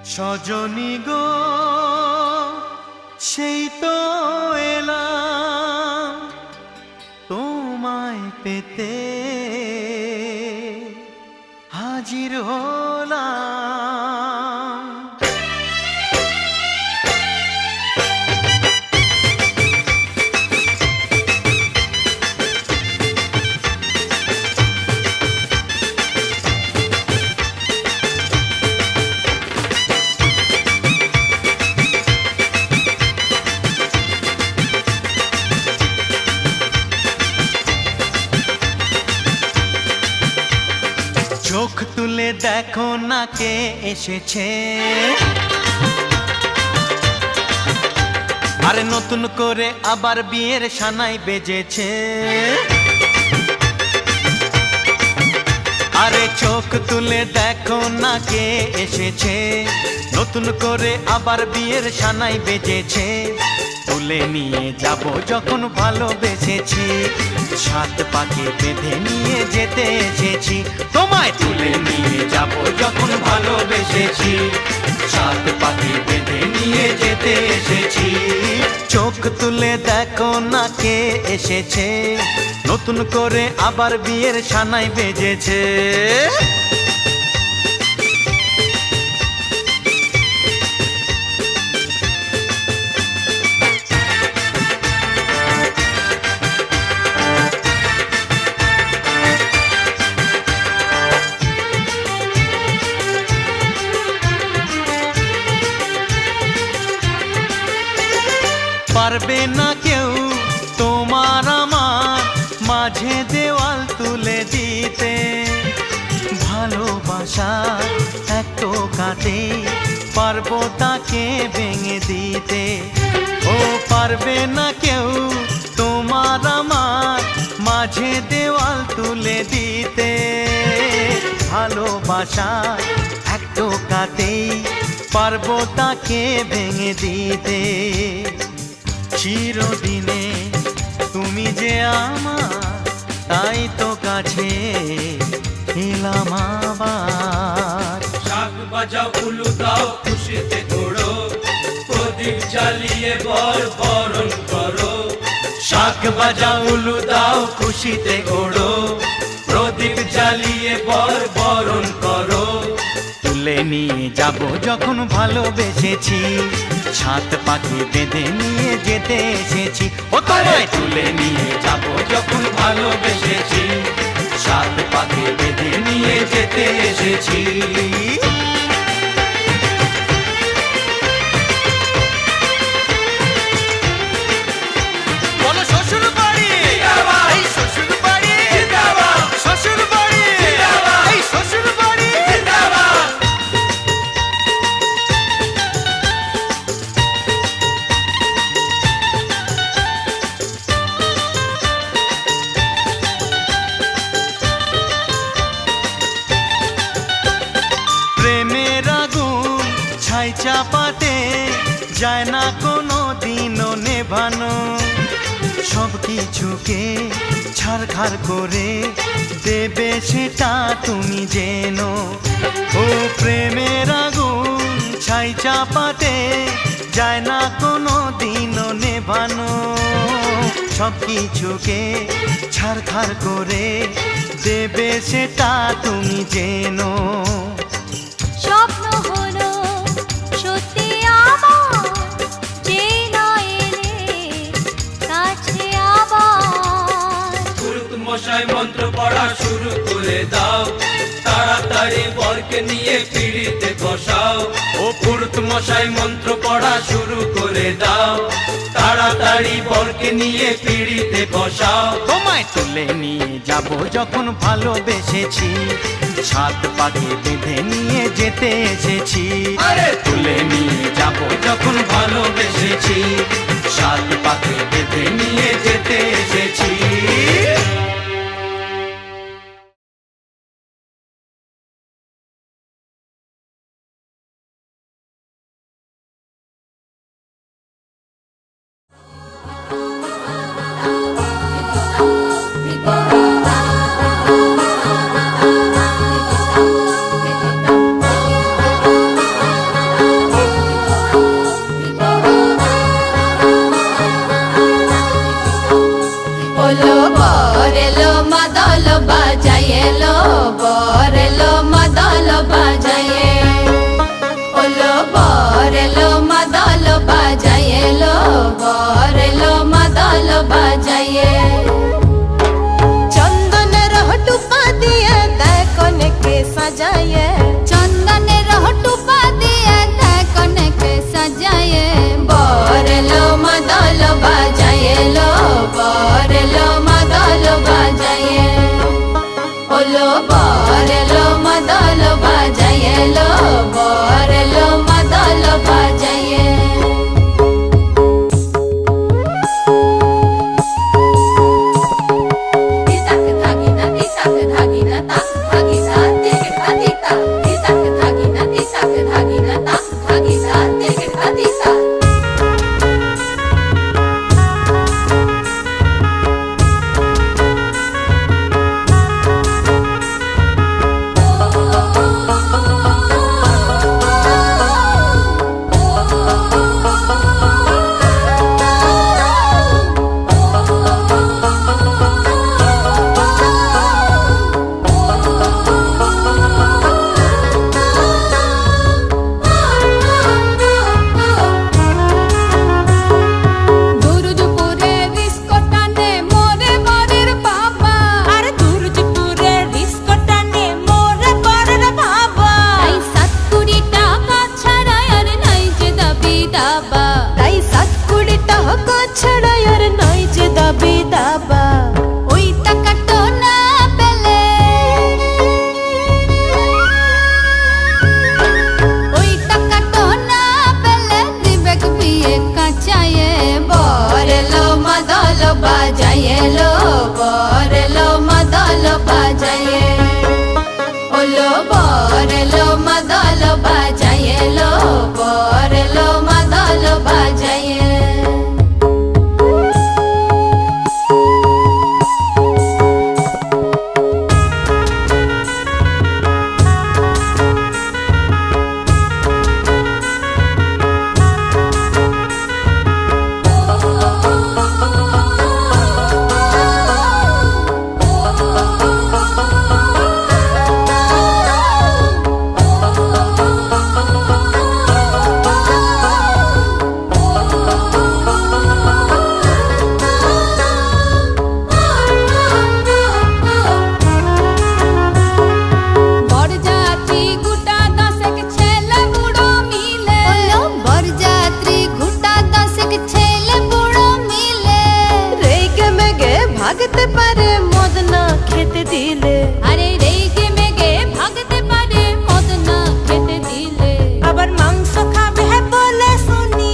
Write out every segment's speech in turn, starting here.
সজনী গো সেই তো এলাম তোমায় পেতে হাজির হলাম। চোখ তুলে দেখো না কে এসেছে, আরে নতুন করে আবার বিয়ের সানাই বেজেছে। আরে চোখ তুলে দেখো না কে এসেছে, নতুন করে আবার বিয়ের সানাই বেজেছে। তুলে নিয়ে যাব যখন ভালোবেসেছি, সাত পাকে বেঁধে নিয়ে যেতে এসেছি। তোমায় তুলে নিয়ে যাব যখন ভালোবেসেছি, সাত পাকে বেঁধে নিয়ে যেতে এসেছি। চোখ তুলে দেখো না কে এসেছে, নতুন করে আবার বিয়ের সানাই বেজেছে। পারবে না কেউ তোমার আমার মাঝে দেওয়াল তুলে দিতে, ভালোবাসা এত কাটে পারবো তাকে ভেঙে দিতে। ও পারবে না কেউ তোমার আমার মাঝে দেওয়াল তুলে দিতে, ভালোবাসা এত কাটে পারবো তাকে ভেঙে দিতে। চিরদিনে তুমি যে আমার, তাই তো কাছে এলাম আবার। শাক বাজাও উলু দাও খুশিতে ঘোড়ো, প্রদীপ জ্বালিয়ে বরণ করো। শাক বাজাও উলু দাও খুশিতে ঘোড়ো, প্রদীপ জ্বালিয়ে বরণ করো। তুলে নিয়ে যাব যখন ভালোবেসেছি, সাত পাকে বেঁধে নিয়ে যেতে এসেছি। ও তোমায় তুলে নিয়ে যাব যখন ভালোবেসেছি, সাত পাকে বেঁধে নিয়ে যেতে এসেছি। বলো শ্বশুর বাড়ি, এই শ্বশুর বাড়ি, শ্বশুর বাড়ি, এই শ্বশুর বাড়ি। প্রেমের আগুন ছাই চাপাতে যায় না কোনো দিনও নেভানো, সব কিছুকে ছারখার করে দেবে সেটা তুমি জেনো। ও প্রেমের আগুন ছাই চাপাতে যায় না কোনো দিনও নেভানো, সব কিছুকে ছারখার করে দেবে সেটা তুমি জেনো। স্বপ্ন হলো সত্যি আমার, যে না এলে কাছে আবার। পুরুত মশাই মন্ত্র পড়া শুরু করে দাও, তাড়াতাড়ি বরকে নিয়ে পিড়িতে বসাও। ও পুরুত মশাই মন্ত্র পড়া শুরু করে দাও, তাড়াতাড়ি বরকে নিয়ে পিড়িতে বসাও। তোমায় তুলে নিয়ে যাব যখন ভালোবেসেছি, সাত পাকে বেঁধে নিয়ে যেতে এসেছি। আরে তুলে নিয়ে যাব যখন ভালোবেসেছি, সাত পাকে বেঁধে নিয়ে যেতে এসেছি। ওলো বরেলো মাদল বাজায়ে লো বরেলো মাদল বাজায়ে ওলো বরেলো মাদল বাজায়ে লো বরেলো মাদল বাজায়ে চন্দনের হটুপা দিয়ে দেয় কনেকে সাজায়ে চন্দনের হটুপা দিয়ে দেয় কনেকে সাজায়ে বরেলো মাদল বাজায়ে লো বরেলো মাদল বাজায়ে ওলো বরেলো মাদল বাজায়ে লো বরেলো মাদল বাজায়ে তিতাক থাকিনা তিতাক থাকিনা তাক থাকিনা তিক থাকিতা তিতাক থাকিনা তিতাক থাকিনা তাক থাকিনা তিক থাকিতা তাই 7 টাকা ছাড়া আর নাই যে দাবি দাবা ওই টাকাটা না পেলে ওই টাকাটা না পেলে দিবে বিয়ে কাঁচায়ে বরেলো মাদল বাজায়ে লো বরেলো মাদল বাজায়ে ওলো বরেলো মাদল বাজায়ে লো বরেলো মাদল বাজায়ে বরযাত্রী গুটা দশেক ছেলে বুড়ো মিলে বরযাত্রী গুটা দশেক ছেলে বুড়ো মিলে রেগে মেগে ভাগতে পারে মদ না খেতে দিলে আরে রেগে মেগে ভাগতে পারে মদ না খেতে দিলে আবার মাংস খাবে বলে শুনি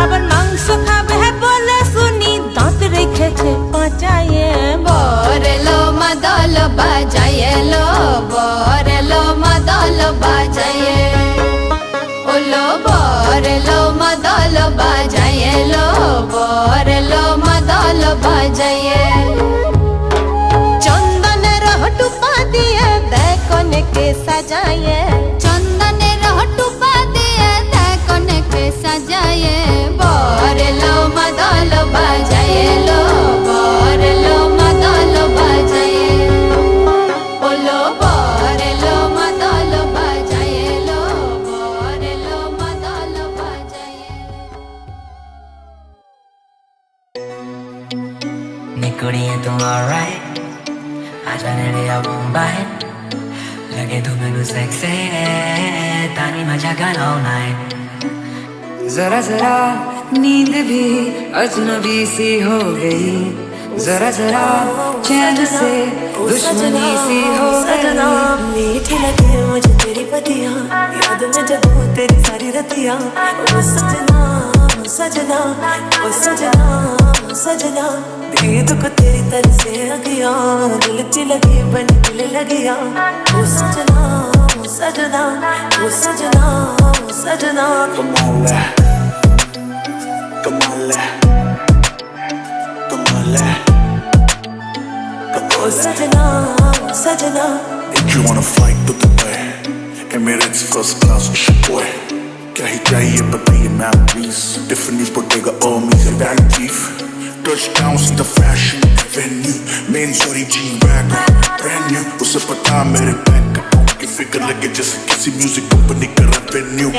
আবার মাংস খাবে বলে শুনি দাঁত রেখেছে পাঁচায়ে বরেলো মাদল বাজায়ে লো বরেলো মাদল বাজায়ে ওলো বরেলো মাদল বাজায়ে লো বরেলো মাদল বাজায়ে চন্দনের হটুপা দিয়ে দেয় কনেকে সাজায়ে চন্দনের হটুপা দিয়ে দেয় কনেকে সাজায়ে বরেলো মাদল বাজায়ে লো বরেলো মাদল বাজায়ে ওলো বরেলো মাদল বাজায়ে লো বরেলো মাদল বাজায়ে निकुड़िए तुम alright आज मैंने लिया मुंबई लगे तुम मेनू सेक्सी तानी मजा कर all night जरा जरा नींद भी अजनबी सी हो गई जरा जरा चैन से दुश्मनी सी हो सजना मीठी लगे मुझे तेरी पतियां याद में जगो तेरी सारी रतियां ओ सजना सजना ओ सजना सजना दीद को तेरी तरह से अगिया दिल च लगी बन दिल लगिया ओ सजना सजना ओ सजना सजना Tomale, tomale, tomale. ओ सजना सजना You wanna fight to the way? Emirates first class, boy. क्या ही चाहिए बताइए मैम प्लीज टिफिनीज बोटेगा ओमी से van chief Touchdowns in the fashion venue Main sorry G-Wagon brand new उसे पता मेरे बैंक अकाउंट की फिक्र लगे जैसे किसी म्यूजिक कंपनी का रेवेन्यू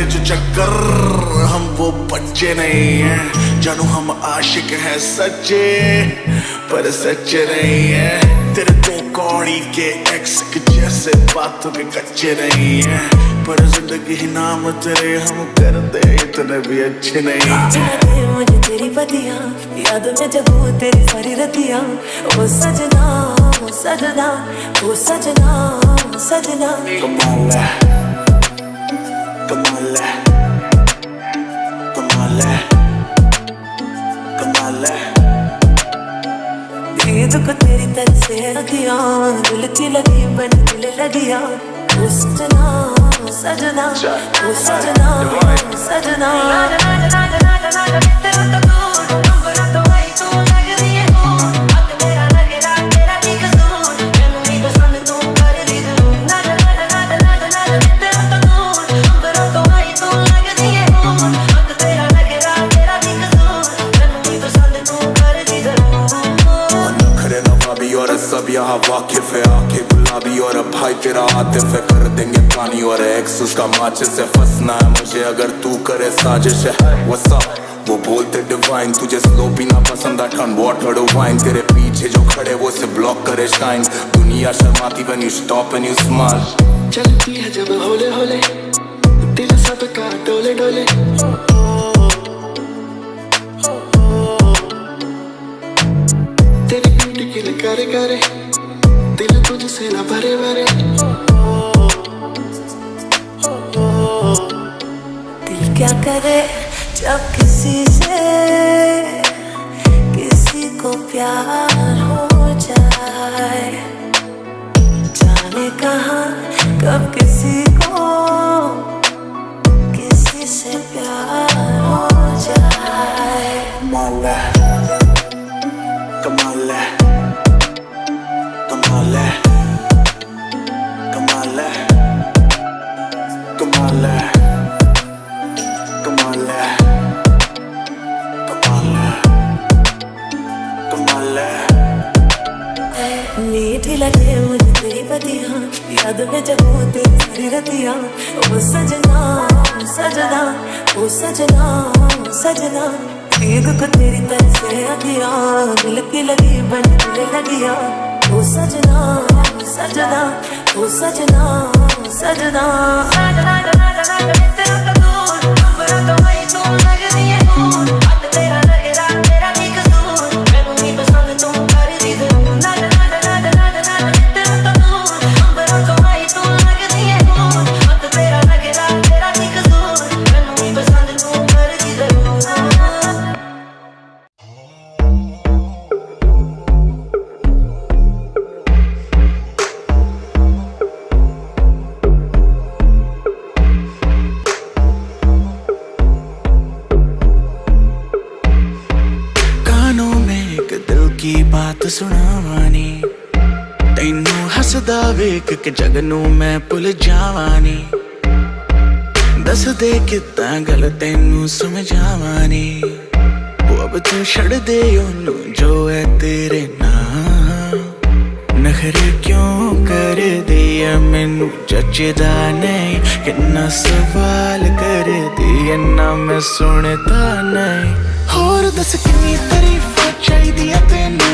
जो चक्कर हम वो बच्चे नहीं हैं जानू हम आशिक हैं सच्चे पर सच्चे नहीं हैं तेरे दो कौड़ी के एक्स के जैसे बातों के कच्चे नहीं हैं पर जिंदगी ही नाम तेरे हम करते इतने भी अच्छे नहीं मुझे तेरी बदियां याद में जगू तेरी सारी रतियां ओ सजना ओ सजना ओ सजना सजना कमाल है कमाल है कमाल है कमाल है ये दुख तेरी तरह से लगिया दिल की लगी बन दिल लगिया ओ सजना सजना ओ सजना सजना सब यहाँ वाकिफ है आके गुलाबी और अब भाई तेरा आतिफ है कर देंगे पानी और एक्स उसका माचिस है फंसना है मुझे अगर तू करे साजिश है What's up? वो बोलते डिवाइन तुझे स्लो पीना पसंद है टर्न वाटर वाइन तेरे पीछे जो खड़े वो से ब्लॉक करे शाइन दुनिया शर्माती when you stop and you smile चलती है जब होले होले दिल सबका डोले डोले तेरी ब्यूटी किल करे करे दिल तुझसे ना भरे भरे दिल क्या करे जब किसी से किसी को प्यार हो जाए जाने कहाँ कब किसी को किसी से प्यार हो जाए कमाल है कमाल है कमाल है कमाल है कमाल है कमाल है कमाल है कमाल है मीठी लगे मुझे तेरी बदियां याद में जगू तेरी सारी रतियां ओ सजना सजना ओ सजना सजना ये दुख तेरी तरह से अगिया दिल की लगी बन दिल लगिया ओ सजना सजना ओ सजना सजना ਸੁਣਾਵਾਨੀ ਤੈਨੂੰ ਹੱਸਦਾ ਵੇਖ ਕੇ ਜਗ ਨੂੰ ਮੈਂ ਭੁੱਲ ਜਾਵਾਨੀ ਦੱਸ ਦੇ ਕਿੱਦਾਂ ਗੱਲ ਤੈਨੂੰ ਸਮਝਾਵਾਨੀ ਉਹ ਅਬ ਤੂੰ ਛੱਡ ਦੇ ਉਹਨੂੰ ਜੋ ਹੈ ਤੇਰੇ ਨਾਲ ਨਖਰੇ ਕਿਉਂ ਕਰਦੀ ਐ ਮੈਨੂੰ ਜੱਜਦਾ ਨਹੀਂ ਕਿੰਨਾ ਸਵਾਲ ਕਰਦੀ ਐ ਨਾ ਮੈਂ ਸੁਣਦਾ ਨਹੀਂ ਹੋਰ ਦੱਸ ਕਿੰਨੀ ਤਾਰੀਫਾਂ ਚਾਹੀਦੀ ਐ ਤੈਨੂੰ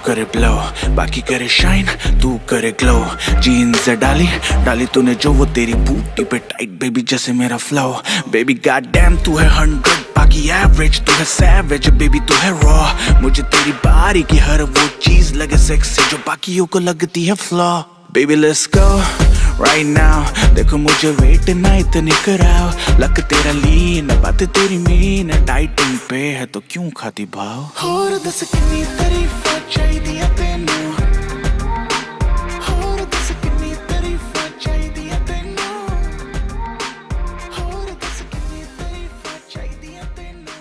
करे ब्लो, बाकी करे शाइन, तू करे ग्लो। जीन्स डाली डाली तूने जो वो तेरी बूटी पे टाइट बेबी जैसे मेरा फ्लो। बेबी गॉड डैम तू है 100 बाकी एवरेज, तू है सैवेज बेबी तू है रॉ। मुझे तेरी बारी की हर वो चीज लगे सेक्सी जो बाकियों को लगती है flaw. Baby let's go right now, देखो मुझे वेट ना इतनी कराओ। लक तेरा लीन बात तेरी मीन, डाइटिंग पे है तो क्यों खाती भाव। और दस कितनी तारीफां चाहिए तेनू, और दस कितनी तारीफां चाहिए तेनू, और दस कितनी तारीफां चाहिए तेनू।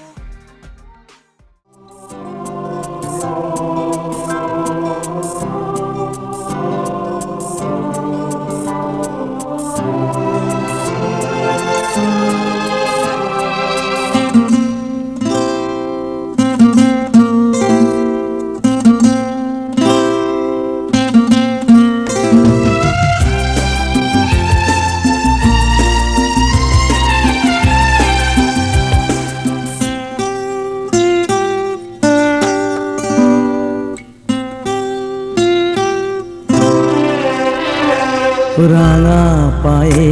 রাঙা পায়ে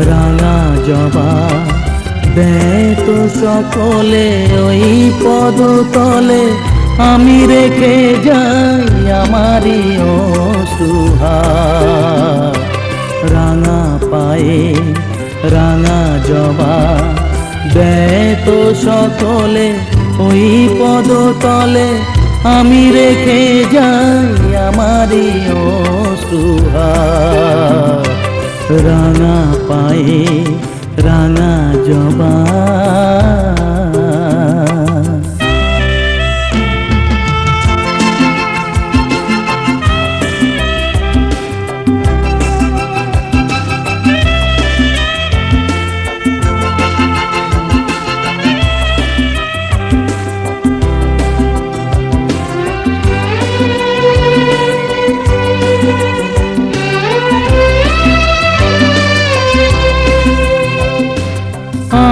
রাঙা জবা দেয় তো সকলে ওই পদতলে, আমি রেখে যাই আমারই অশ্রুহার। রাঙা পায়ে রাঙা জবা দেয় তো সকলে ওই পদতলে, আমি রেখে যাই আমারই অশ্রুহার। রাঙা পায়ে রাঙা জবা।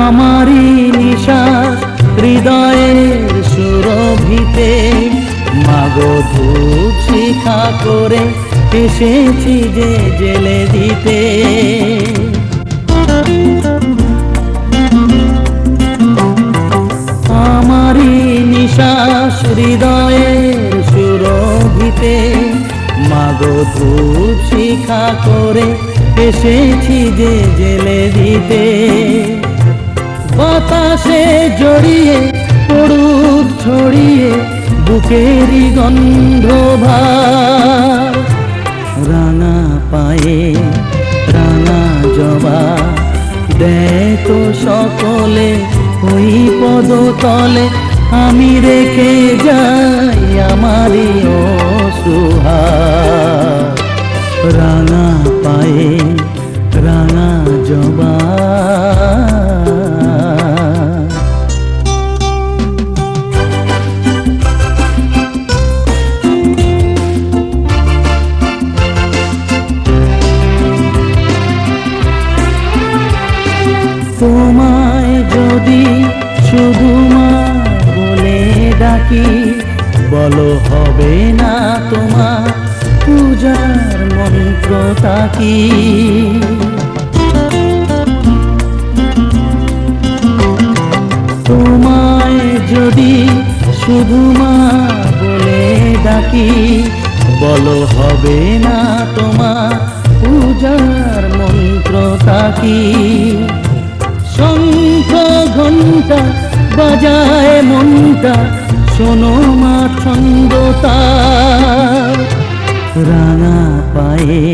আমারি নিশ্বাস হৃদয়ের সুরভিতে, মাগো ধূপ শিখা করে এসেছি যে জেলে দিতে। আমারি নিশ্বাস হৃদয়ের সুরভিতে, মাগো ধূপ শিখা করে এসেছি যে জেলে দিতে। বাতাসে জড়িয়ে পড়ুক ছড়িয়ে বুকেরই গন্ধভার। রাঙা পায়ে রাঙা জবা দেয় তো সকলে ওই পদতলে, আমি রেখে যাই আমারই অশ্রুহার। রাঙা পায়ে রাঙা জবা। তোমায় যদি শুধু মা বলে ডাকি, বলো হবে না তোমার পূজার মন্ত্রটা কি। তোমায় যদি শুধু মা বলে ডাকি, বলো হবে না তোমার পূজার মন্ত্রটা কি। শঙ্খ ঘণ্টা বাজায় মনটা, শোনো মা ছন্দতা। রাঙা পায়ে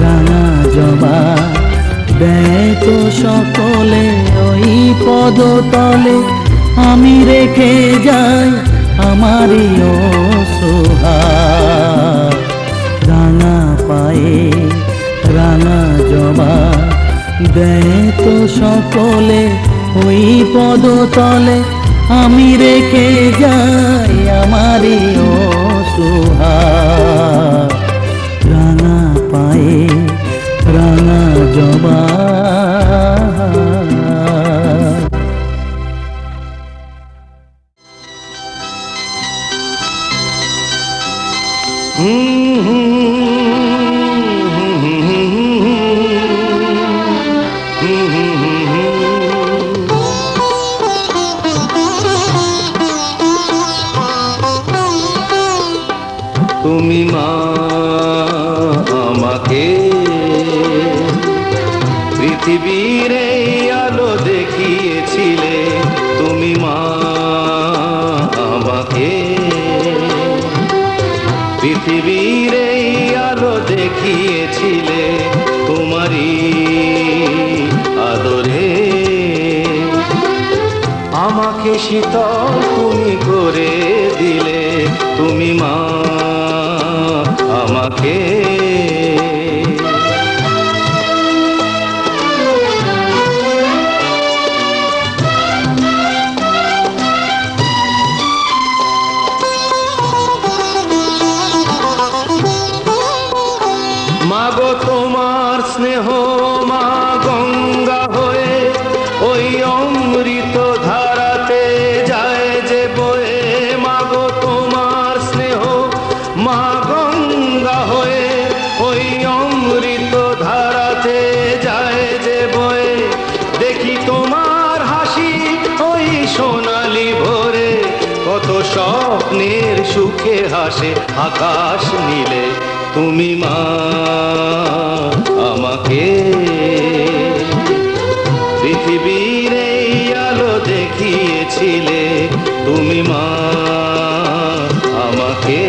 রাঙা জবা দেয় তো সকলে ওই পদতলে, আমি রেখে যাই আমারই অশ্রুহার। রাঙা পায়ে রাঙা জবা দেয় তো সকলে ওই পদতলে, আমি রেখে যাই আমারই অশ্রুহার। রাঙা পায়ে রাঙা জবা। তুমি মা আমাকে পৃথিবীর এই আলো দেখিয়েছিলে, তুমি মা আমাকে পৃথিবীর এই আলো দেখিয়েছিলে, তোমারই আদরে আমাকে শীতল তুমি করে দিলে, তুমি মা আমাকে। মাগো তোমার স্নেহ মা গঙ্গা হয়ে ওই অমৃত ধারাতে যায় যে বয়ে, মাগো তোমার স্নেহ মা গঙ্গা হয়ে ওই অমৃত ধারাতে যায় যে বয়ে, দেখি তোমার হাসি ওই সোনালি ভোরে, কত স্বপ্নের সুখে হাসে আকাশ নীলে, তুমি মা আমাকে পৃথিবীর এই আলো দেখিয়েছিলে, তুমি মা আমাকে।